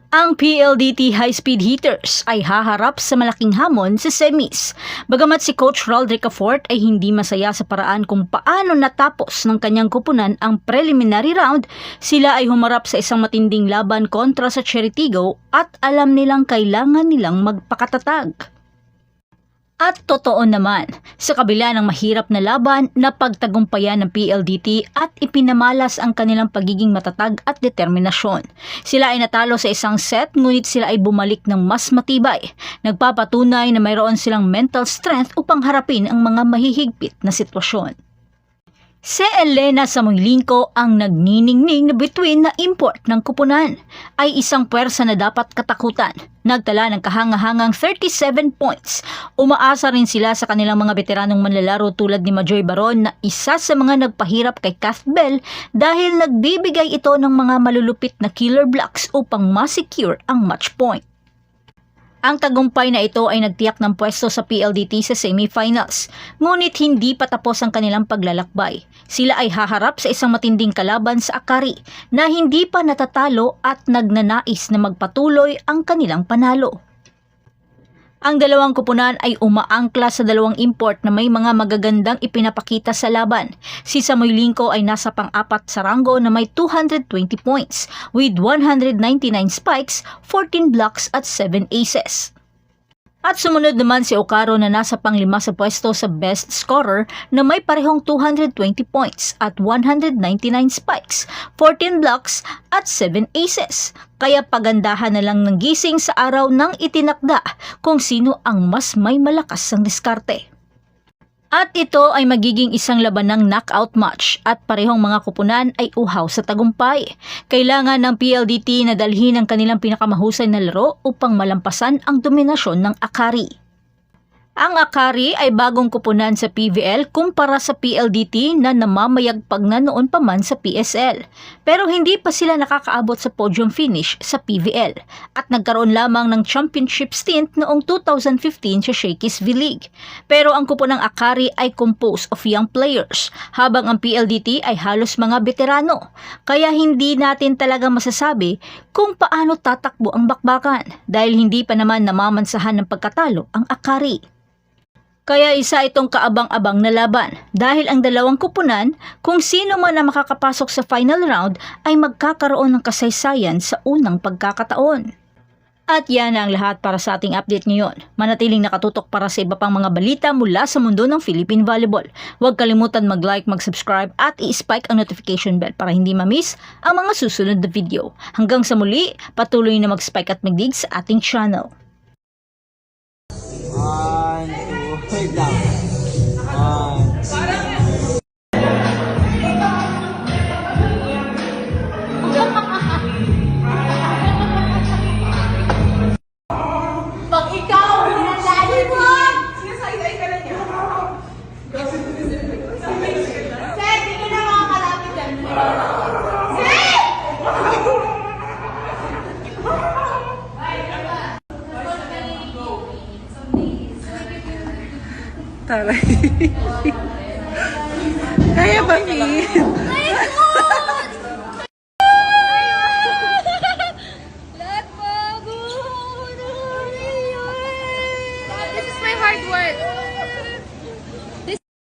Ang PLDT high-speed hitters ay haharap sa malaking hamon sa semis. Bagamat si Coach Rodrick Afort ay hindi masaya sa paraan kung paano natapos ng kanyang kupunan ang preliminary round, sila ay humarap sa isang matinding laban kontra sa Cheritigo at alam nilang kailangan nilang magpakatatag. At totoo naman, sa kabila ng mahirap na laban, napagtagumpayan ng PLDT at ipinamalas ang kanilang pagiging matatag at determinasyon. Sila ay natalo sa isang set ngunit sila ay bumalik ng mas matibay. Nagpapatunay na mayroon silang mental strength upang harapin ang mga mahihigpit na sitwasyon. Si Elena Samoylingco ang nagniningning na bituin na import ng kupunan ay isang puwersa na dapat katakutan. Nagtala ng kahangahangang 37 points. Umaasa rin sila sa kanilang mga veteranong manlalaro tulad ni Majoy Baron na isa sa mga nagpahirap kay Kath Bell dahil nagbibigay ito ng mga malulupit na killer blocks upang ma-secure ang match point. Ang tagumpay na ito ay nagtiyak ng pwesto sa PLDT sa semifinals, ngunit hindi pa tapos ang kanilang paglalakbay. Sila ay haharap sa isang matinding kalaban sa Akari na hindi pa natatalo at nagnanais na magpatuloy ang kanilang panalo. Ang dalawang kupunan ay umaangkla sa dalawang import na may mga magagandang ipinapakita sa laban. Si Samoylingco ay nasa pang-apat sa ranggo na may 220 points with 199 spikes, 14 blocks at 7 aces. At sumunod naman si Ocaro na nasa pang-5 sa pwesto sa best scorer na may parehong 220 points at 199 spikes, 14 blocks at 7 aces. Kaya pagandahan na lang ng gising sa araw ng itinakda kung sino ang mas may malakas ang diskarte. At ito ay magiging isang labanang knockout match at parehong mga kupunan ay uhaw sa tagumpay. Kailangan ng PLDT na dalhin ang kanilang pinakamahusay na laro upang malampasan ang dominasyon ng Akari. Ang Akari ay bagong kupunan sa PVL kumpara sa PLDT na namamayagpag na noon pa man sa PSL. Pero hindi pa sila nakakaabot sa podium finish sa PVL at nagkaroon lamang ng championship stint noong 2015 sa Shakey's V-League. Pero ang kupunang Akari ay composed of young players habang ang PLDT ay halos mga veterano. Kaya hindi natin talaga masasabi kung paano tatakbo ang bakbakan dahil hindi pa naman namamansahan ng pagkatalo ang Akari. Kaya isa itong kaabang-abang na laban dahil ang dalawang kupunan, kung sino man na makakapasok sa final round ay magkakaroon ng kasaysayan sa unang pagkakataon. At yan ang lahat para sa ating update ngayon. Manatiling nakatutok para sa iba pang mga balita mula sa mundo ng Philippine Volleyball. Huwag kalimutan mag-like, mag-subscribe at i-spike ang notification bell para hindi ma-miss ang mga susunod na video. Hanggang sa muli, patuloy na mag-spike at mag-dig sa ating channel. Wait lang. Pag ikaw, hinandali mo! Sinasay-say ka na niya. Sir, di ka na makakalapit dyan. Sir! Taray. Kaya ba, Mi?